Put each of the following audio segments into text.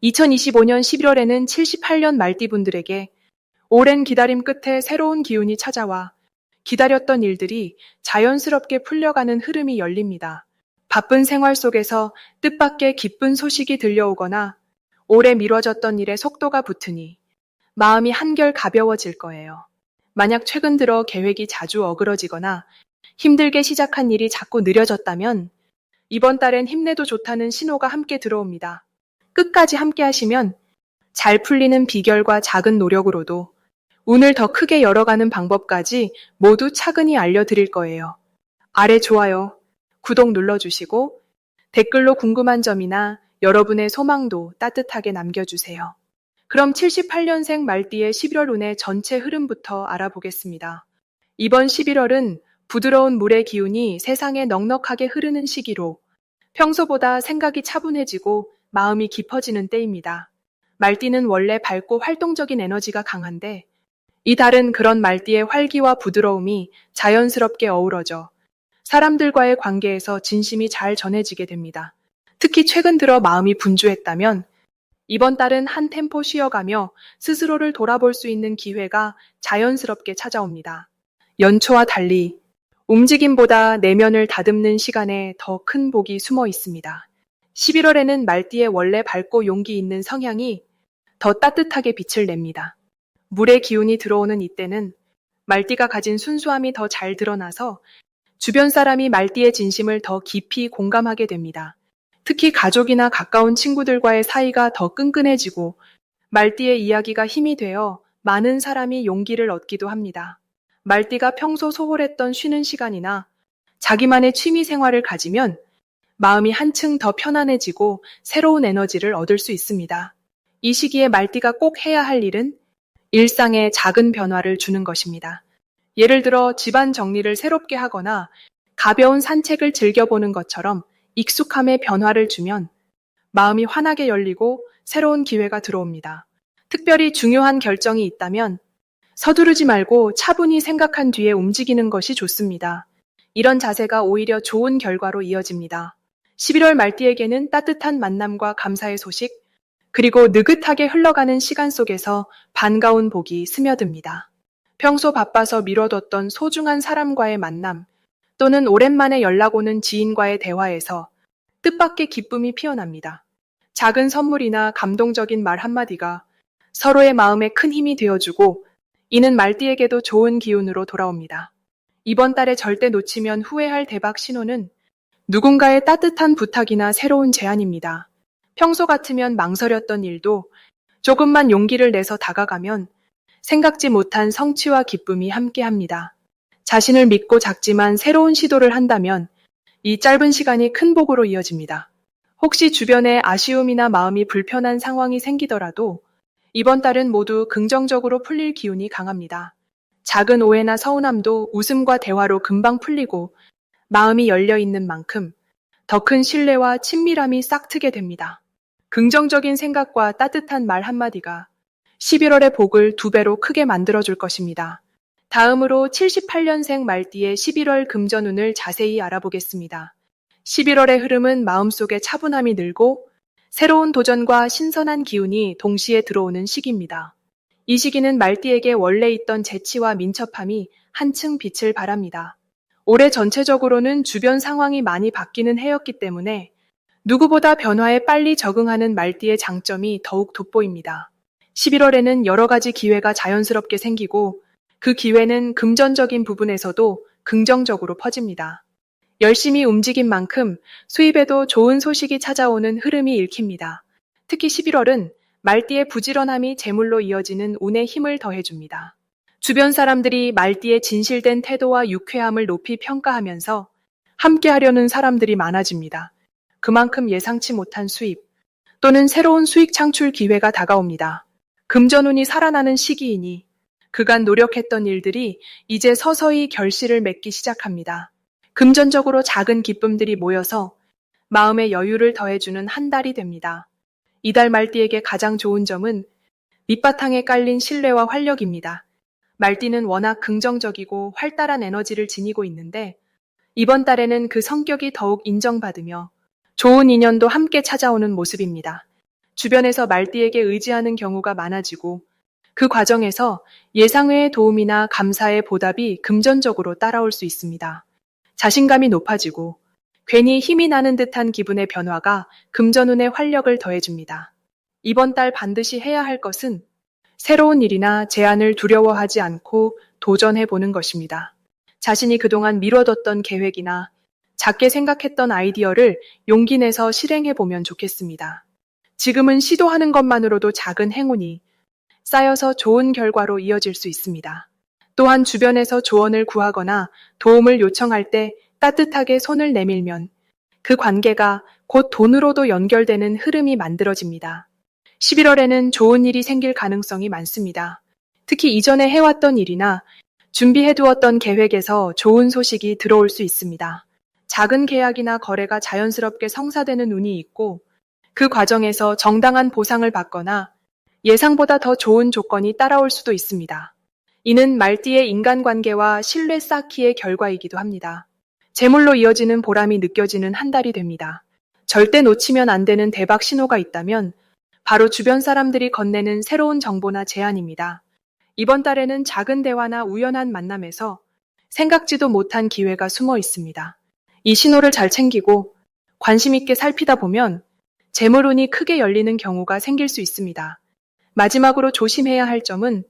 2025년 11월에는 78년 말띠분들에게 오랜 기다림 끝에 새로운 기운이 찾아와 기다렸던 일들이 자연스럽게 풀려가는 흐름이 열립니다. 바쁜 생활 속에서 뜻밖의 기쁜 소식이 들려오거나 오래 미뤄졌던 일에 속도가 붙으니 마음이 한결 가벼워질 거예요. 만약 최근 들어 계획이 자주 어그러지거나 힘들게 시작한 일이 자꾸 느려졌다면 이번 달엔 힘내도 좋다는 신호가 함께 들어옵니다. 끝까지 함께 하시면 잘 풀리는 비결과 작은 노력으로도 운을 더 크게 열어가는 방법까지 모두 차근히 알려드릴 거예요. 아래 좋아요, 구독 눌러주시고 댓글로 궁금한 점이나 여러분의 소망도 따뜻하게 남겨주세요. 그럼 78년생 말띠의 11월 운의 전체 흐름부터 알아보겠습니다. 이번 11월은 부드러운 물의 기운이 세상에 넉넉하게 흐르는 시기로 평소보다 생각이 차분해지고 마음이 깊어지는 때입니다. 말띠는 원래 밝고 활동적인 에너지가 강한데 이 달은 그런 말띠의 활기와 부드러움이 자연스럽게 어우러져 사람들과의 관계에서 진심이 잘 전해지게 됩니다. 특히 최근 들어 마음이 분주했다면 이번 달은 한 템포 쉬어가며 스스로를 돌아볼 수 있는 기회가 자연스럽게 찾아옵니다. 연초와 달리 움직임보다 내면을 다듬는 시간에 더 큰 복이 숨어 있습니다. 11월에는 말띠의 원래 밝고 용기 있는 성향이 더 따뜻하게 빛을 냅니다. 물의 기운이 들어오는 이때는 말띠가 가진 순수함이 더 잘 드러나서 주변 사람이 말띠의 진심을 더 깊이 공감하게 됩니다. 특히 가족이나 가까운 친구들과의 사이가 더 끈끈해지고 말띠의 이야기가 힘이 되어 많은 사람이 용기를 얻기도 합니다. 말띠가 평소 소홀했던 쉬는 시간이나 자기만의 취미 생활을 가지면 마음이 한층 더 편안해지고 새로운 에너지를 얻을 수 있습니다. 이 시기에 말띠가 꼭 해야 할 일은 일상에 작은 변화를 주는 것입니다. 예를 들어 집안 정리를 새롭게 하거나 가벼운 산책을 즐겨보는 것처럼 익숙함에 변화를 주면 마음이 환하게 열리고 새로운 기회가 들어옵니다. 특별히 중요한 결정이 있다면 서두르지 말고 차분히 생각한 뒤에 움직이는 것이 좋습니다. 이런 자세가 오히려 좋은 결과로 이어집니다. 11월 말띠에게는 따뜻한 만남과 감사의 소식, 그리고 느긋하게 흘러가는 시간 속에서 반가운 복이 스며듭니다. 평소 바빠서 미뤄뒀던 소중한 사람과의 만남, 또는 오랜만에 연락 오는 지인과의 대화에서 뜻밖의 기쁨이 피어납니다. 작은 선물이나 감동적인 말 한마디가 서로의 마음에 큰 힘이 되어주고 이는 말띠에게도 좋은 기운으로 돌아옵니다. 이번 달에 절대 놓치면 후회할 대박 신호는 누군가의 따뜻한 부탁이나 새로운 제안입니다. 평소 같으면 망설였던 일도 조금만 용기를 내서 다가가면 생각지 못한 성취와 기쁨이 함께합니다. 자신을 믿고 작지만 새로운 시도를 한다면 이 짧은 시간이 큰 복으로 이어집니다. 혹시 주변에 아쉬움이나 마음이 불편한 상황이 생기더라도 이번 달은 모두 긍정적으로 풀릴 기운이 강합니다. 작은 오해나 서운함도 웃음과 대화로 금방 풀리고 마음이 열려 있는 만큼 더 큰 신뢰와 친밀함이 싹트게 됩니다. 긍정적인 생각과 따뜻한 말 한마디가 11월의 복을 2배로 크게 만들어줄 것입니다. 다음으로 78년생 말띠의 11월 금전운을 자세히 알아보겠습니다. 11월의 흐름은 마음속에 차분함이 늘고 새로운 도전과 신선한 기운이 동시에 들어오는 시기입니다. 이 시기는 말띠에게 원래 있던 재치와 민첩함이 한층 빛을 발합니다. 올해 전체적으로는 주변 상황이 많이 바뀌는 해였기 때문에 누구보다 변화에 빨리 적응하는 말띠의 장점이 더욱 돋보입니다. 11월에는 여러 가지 기회가 자연스럽게 생기고 그 기회는 금전적인 부분에서도 긍정적으로 퍼집니다. 열심히 움직인 만큼 수입에도 좋은 소식이 찾아오는 흐름이 읽힙니다. 특히 11월은 말띠의 부지런함이 재물로 이어지는 운에 힘을 더해줍니다. 주변 사람들이 말띠의 진실된 태도와 유쾌함을 높이 평가하면서 함께하려는 사람들이 많아집니다. 그만큼 예상치 못한 수입 또는 새로운 수익 창출 기회가 다가옵니다. 금전운이 살아나는 시기이니 그간 노력했던 일들이 이제 서서히 결실을 맺기 시작합니다. 금전적으로 작은 기쁨들이 모여서 마음의 여유를 더해주는 한 달이 됩니다. 이달 말띠에게 가장 좋은 점은 밑바탕에 깔린 신뢰와 활력입니다. 말띠는 워낙 긍정적이고 활달한 에너지를 지니고 있는데 이번 달에는 그 성격이 더욱 인정받으며 좋은 인연도 함께 찾아오는 모습입니다. 주변에서 말띠에게 의지하는 경우가 많아지고 그 과정에서 예상외의 도움이나 감사의 보답이 금전적으로 따라올 수 있습니다. 자신감이 높아지고 괜히 힘이 나는 듯한 기분의 변화가 금전운의 활력을 더해줍니다. 이번 달 반드시 해야 할 것은 새로운 일이나 제안을 두려워하지 않고 도전해보는 것입니다. 자신이 그동안 미뤄뒀던 계획이나 작게 생각했던 아이디어를 용기 내서 실행해보면 좋겠습니다. 지금은 시도하는 것만으로도 작은 행운이 쌓여서 좋은 결과로 이어질 수 있습니다. 또한 주변에서 조언을 구하거나 도움을 요청할 때 따뜻하게 손을 내밀면 그 관계가 곧 돈으로도 연결되는 흐름이 만들어집니다. 11월에는 좋은 일이 생길 가능성이 많습니다. 특히 이전에 해왔던 일이나 준비해두었던 계획에서 좋은 소식이 들어올 수 있습니다. 작은 계약이나 거래가 자연스럽게 성사되는 운이 있고 그 과정에서 정당한 보상을 받거나 예상보다 더 좋은 조건이 따라올 수도 있습니다. 이는 말띠의 인간관계와 신뢰 쌓기의 결과이기도 합니다. 재물로 이어지는 보람이 느껴지는 한 달이 됩니다. 절대 놓치면 안 되는 대박 신호가 있다면 바로 주변 사람들이 건네는 새로운 정보나 제안입니다. 이번 달에는 작은 대화나 우연한 만남에서 생각지도 못한 기회가 숨어 있습니다. 이 신호를 잘 챙기고 관심 있게 살피다 보면 재물운이 크게 열리는 경우가 생길 수 있습니다. 마지막으로 조심해야 할 점은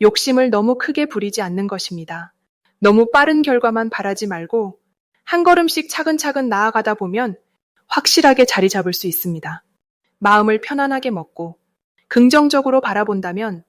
욕심을 너무 크게 부리지 않는 것입니다. 너무 빠른 결과만 바라지 말고 한 걸음씩 차근차근 나아가다 보면 확실하게 자리 잡을 수 있습니다. 마음을 편안하게 먹고 긍정적으로 바라본다면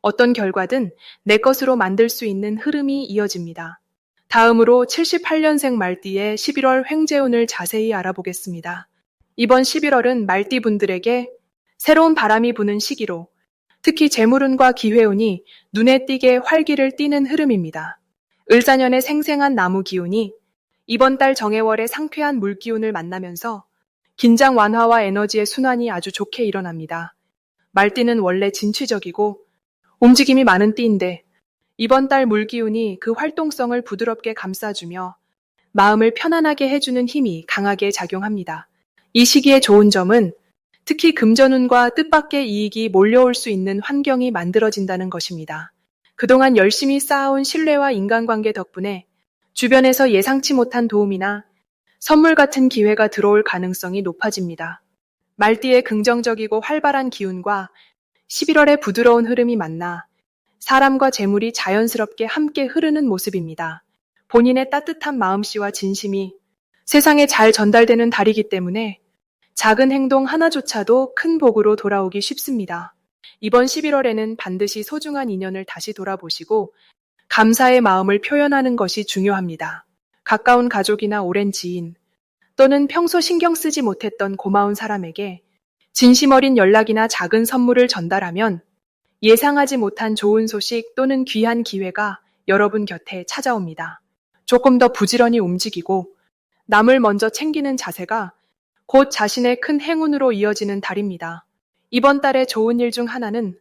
어떤 결과든 내 것으로 만들 수 있는 흐름이 이어집니다. 다음으로 78년생 말띠의 11월 횡재운을 자세히 알아보겠습니다. 이번 11월은 말띠 분들에게 새로운 바람이 부는 시기로 특히 재물운과 기회운이 눈에 띄게 활기를 띠는 흐름입니다. 을사년의 생생한 나무 기운이 이번 달 정해월의 상쾌한 물 기운을 만나면서 긴장 완화와 에너지의 순환이 아주 좋게 일어납니다. 말띠는 원래 진취적이고 움직임이 많은 띠인데 이번 달 물 기운이 그 활동성을 부드럽게 감싸주며 마음을 편안하게 해주는 힘이 강하게 작용합니다. 이 시기의 좋은 점은 특히 금전운과 뜻밖의 이익이 몰려올 수 있는 환경이 만들어진다는 것입니다. 그동안 열심히 쌓아온 신뢰와 인간관계 덕분에 주변에서 예상치 못한 도움이나 선물 같은 기회가 들어올 가능성이 높아집니다. 말띠의 긍정적이고 활발한 기운과 11월의 부드러운 흐름이 만나 사람과 재물이 자연스럽게 함께 흐르는 모습입니다. 본인의 따뜻한 마음씨와 진심이 세상에 잘 전달되는 달이기 때문에 작은 행동 하나조차도 큰 복으로 돌아오기 쉽습니다. 이번 11월에는 반드시 소중한 인연을 다시 돌아보시고 감사의 마음을 표현하는 것이 중요합니다. 가까운 가족이나 오랜 지인 또는 평소 신경 쓰지 못했던 고마운 사람에게 진심 어린 연락이나 작은 선물을 전달하면 예상하지 못한 좋은 소식 또는 귀한 기회가 여러분 곁에 찾아옵니다. 조금 더 부지런히 움직이고 남을 먼저 챙기는 자세가 곧 자신의 큰 행운으로 이어지는 달입니다. 이번 달의 좋은 일 중 하나는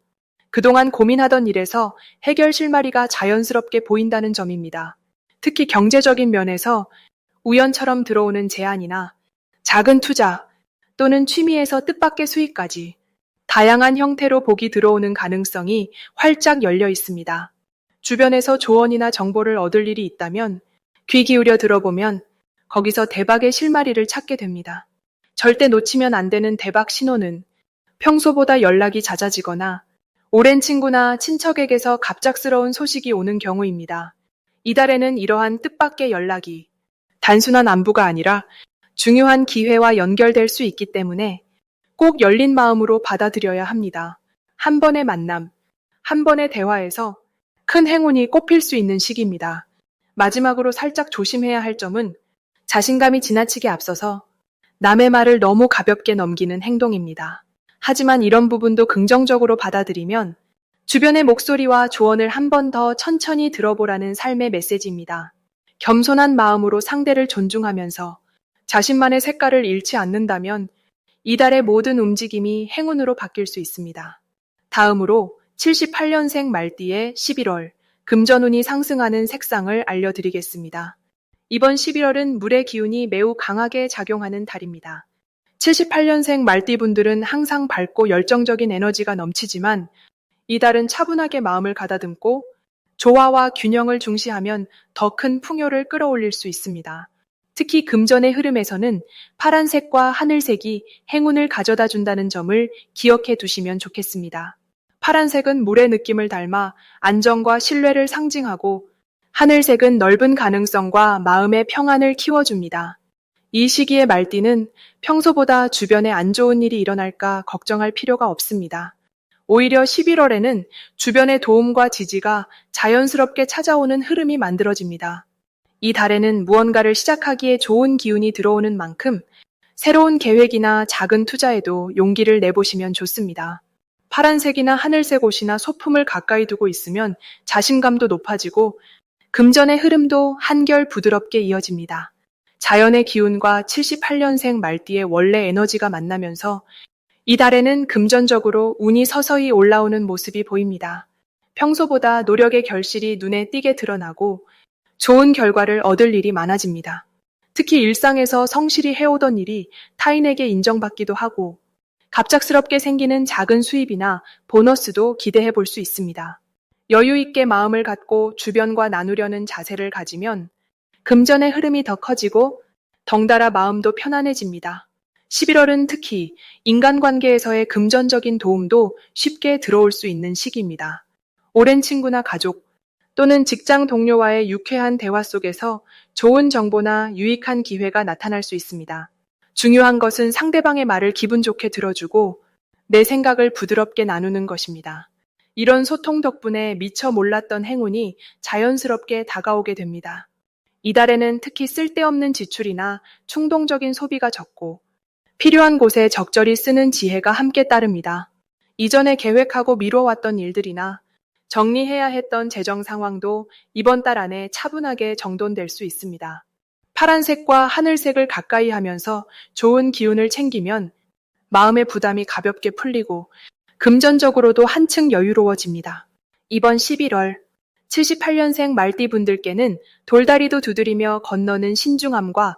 그동안 고민하던 일에서 해결 실마리가 자연스럽게 보인다는 점입니다. 특히 경제적인 면에서 우연처럼 들어오는 제안이나 작은 투자 또는 취미에서 뜻밖의 수익까지 다양한 형태로 복이 들어오는 가능성이 활짝 열려 있습니다. 주변에서 조언이나 정보를 얻을 일이 있다면 귀 기울여 들어보면 거기서 대박의 실마리를 찾게 됩니다. 절대 놓치면 안 되는 대박 신호는 평소보다 연락이 잦아지거나 오랜 친구나 친척에게서 갑작스러운 소식이 오는 경우입니다. 이달에는 이러한 뜻밖의 연락이 단순한 안부가 아니라 중요한 기회와 연결될 수 있기 때문에 꼭 열린 마음으로 받아들여야 합니다. 한 번의 만남, 한 번의 대화에서 큰 행운이 꼽힐 수 있는 시기입니다. 마지막으로 살짝 조심해야 할 점은 자신감이 지나치게 앞서서 남의 말을 너무 가볍게 넘기는 행동입니다. 하지만 이런 부분도 긍정적으로 받아들이면 주변의 목소리와 조언을 한 번 더 천천히 들어보라는 삶의 메시지입니다. 겸손한 마음으로 상대를 존중하면서 자신만의 색깔을 잃지 않는다면 이달의 모든 움직임이 행운으로 바뀔 수 있습니다. 다음으로 78년생 말띠의 11월 금전운이 상승하는 색상을 알려드리겠습니다. 이번 11월은 물의 기운이 매우 강하게 작용하는 달입니다. 78년생 말띠분들은 항상 밝고 열정적인 에너지가 넘치지만 이달은 차분하게 마음을 가다듬고 조화와 균형을 중시하면 더 큰 풍요를 끌어올릴 수 있습니다. 특히 금전의 흐름에서는 파란색과 하늘색이 행운을 가져다 준다는 점을 기억해 두시면 좋겠습니다. 파란색은 물의 느낌을 닮아 안정과 신뢰를 상징하고 하늘색은 넓은 가능성과 마음의 평안을 키워줍니다. 이 시기의 말띠는 평소보다 주변에 안 좋은 일이 일어날까 걱정할 필요가 없습니다. 오히려 11월에는 주변의 도움과 지지가 자연스럽게 찾아오는 흐름이 만들어집니다. 이 달에는 무언가를 시작하기에 좋은 기운이 들어오는 만큼 새로운 계획이나 작은 투자에도 용기를 내보시면 좋습니다. 파란색이나 하늘색 옷이나 소품을 가까이 두고 있으면 자신감도 높아지고 금전의 흐름도 한결 부드럽게 이어집니다. 자연의 기운과 78년생 말띠의 원래 에너지가 만나면서 이 달에는 금전적으로 운이 서서히 올라오는 모습이 보입니다. 평소보다 노력의 결실이 눈에 띄게 드러나고 좋은 결과를 얻을 일이 많아집니다. 특히 일상에서 성실히 해오던 일이 타인에게 인정받기도 하고 갑작스럽게 생기는 작은 수입이나 보너스도 기대해 볼 수 있습니다. 여유 있게 마음을 갖고 주변과 나누려는 자세를 가지면 금전의 흐름이 더 커지고 덩달아 마음도 편안해집니다. 11월은 특히 인간관계에서의 금전적인 도움도 쉽게 들어올 수 있는 시기입니다. 오랜 친구나 가족 또는 직장 동료와의 유쾌한 대화 속에서 좋은 정보나 유익한 기회가 나타날 수 있습니다. 중요한 것은 상대방의 말을 기분 좋게 들어주고 내 생각을 부드럽게 나누는 것입니다. 이런 소통 덕분에 미처 몰랐던 행운이 자연스럽게 다가오게 됩니다. 이달에는 특히 쓸데없는 지출이나 충동적인 소비가 적고 필요한 곳에 적절히 쓰는 지혜가 함께 따릅니다. 이전에 계획하고 미뤄왔던 일들이나 정리해야 했던 재정 상황도 이번 달 안에 차분하게 정돈될 수 있습니다. 파란색과 하늘색을 가까이 하면서 좋은 기운을 챙기면 마음의 부담이 가볍게 풀리고 금전적으로도 한층 여유로워집니다. 이번 11월 78년생 말띠분들께는 돌다리도 두드리며 건너는 신중함과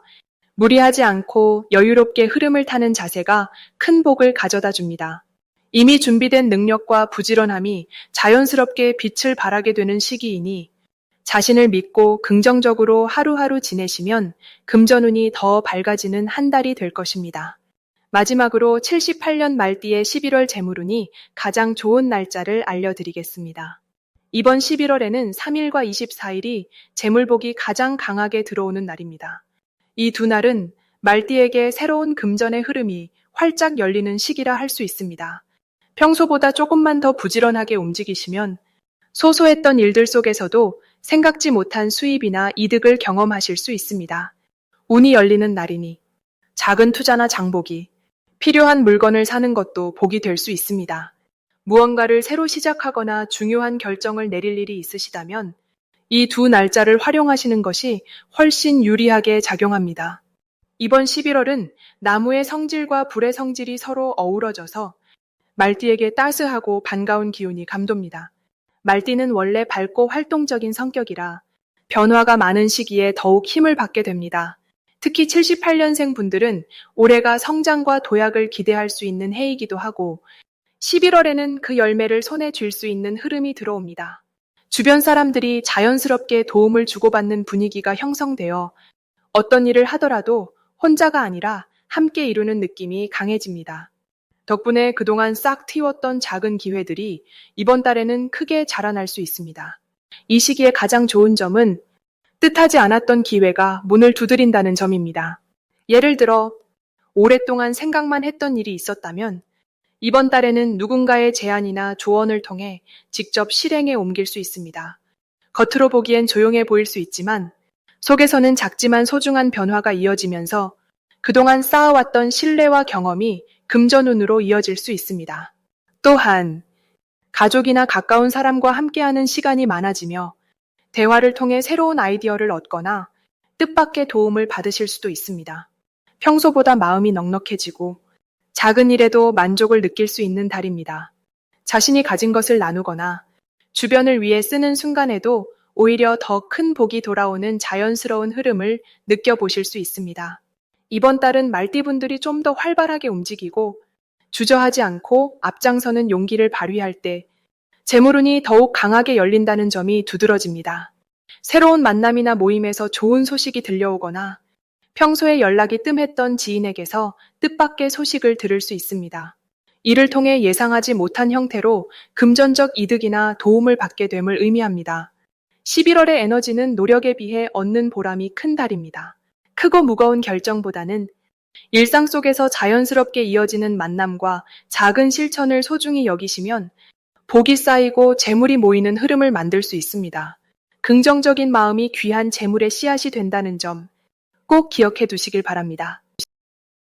무리하지 않고 여유롭게 흐름을 타는 자세가 큰 복을 가져다 줍니다. 이미 준비된 능력과 부지런함이 자연스럽게 빛을 발하게 되는 시기이니 자신을 믿고 긍정적으로 하루하루 지내시면 금전운이 더 밝아지는 한 달이 될 것입니다. 마지막으로 78년 말띠의 11월 재물운이 가장 좋은 날짜를 알려드리겠습니다. 이번 11월에는 3일과 24일이 재물복이 가장 강하게 들어오는 날입니다. 이 두 날은 말띠에게 새로운 금전의 흐름이 활짝 열리는 시기라 할 수 있습니다. 평소보다 조금만 더 부지런하게 움직이시면 소소했던 일들 속에서도 생각지 못한 수입이나 이득을 경험하실 수 있습니다. 운이 열리는 날이니 작은 투자나 장보기, 필요한 물건을 사는 것도 복이 될 수 있습니다. 무언가를 새로 시작하거나 중요한 결정을 내릴 일이 있으시다면 이 두 날짜를 활용하시는 것이 훨씬 유리하게 작용합니다. 이번 11월은 나무의 성질과 불의 성질이 서로 어우러져서 말띠에게 따스하고 반가운 기운이 감돕니다. 말띠는 원래 밝고 활동적인 성격이라 변화가 많은 시기에 더욱 힘을 받게 됩니다. 특히 78년생 분들은 올해가 성장과 도약을 기대할 수 있는 해이기도 하고 11월에는 그 열매를 손에 쥘 수 있는 흐름이 들어옵니다. 주변 사람들이 자연스럽게 도움을 주고받는 분위기가 형성되어 어떤 일을 하더라도 혼자가 아니라 함께 이루는 느낌이 강해집니다. 덕분에 그동안 싹 틔웠던 작은 기회들이 이번 달에는 크게 자라날 수 있습니다. 이 시기에 가장 좋은 점은 뜻하지 않았던 기회가 문을 두드린다는 점입니다. 예를 들어 오랫동안 생각만 했던 일이 있었다면 이번 달에는 누군가의 제안이나 조언을 통해 직접 실행에 옮길 수 있습니다. 겉으로 보기엔 조용해 보일 수 있지만 속에서는 작지만 소중한 변화가 이어지면서 그동안 쌓아왔던 신뢰와 경험이 금전운으로 이어질 수 있습니다. 또한 가족이나 가까운 사람과 함께하는 시간이 많아지며 대화를 통해 새로운 아이디어를 얻거나 뜻밖의 도움을 받으실 수도 있습니다. 평소보다 마음이 넉넉해지고 작은 일에도 만족을 느낄 수 있는 달입니다. 자신이 가진 것을 나누거나 주변을 위해 쓰는 순간에도 오히려 더 큰 복이 돌아오는 자연스러운 흐름을 느껴보실 수 있습니다. 이번 달은 말띠분들이 좀 더 활발하게 움직이고 주저하지 않고 앞장서는 용기를 발휘할 때 재물운이 더욱 강하게 열린다는 점이 두드러집니다. 새로운 만남이나 모임에서 좋은 소식이 들려오거나 평소에 연락이 뜸했던 지인에게서 뜻밖의 소식을 들을 수 있습니다. 이를 통해 예상하지 못한 형태로 금전적 이득이나 도움을 받게 됨을 의미합니다. 11월의 에너지는 노력에 비해 얻는 보람이 큰 달입니다. 크고 무거운 결정보다는 일상 속에서 자연스럽게 이어지는 만남과 작은 실천을 소중히 여기시면 복이 쌓이고 재물이 모이는 흐름을 만들 수 있습니다. 긍정적인 마음이 귀한 재물의 씨앗이 된다는 점 꼭 기억해 두시길 바랍니다.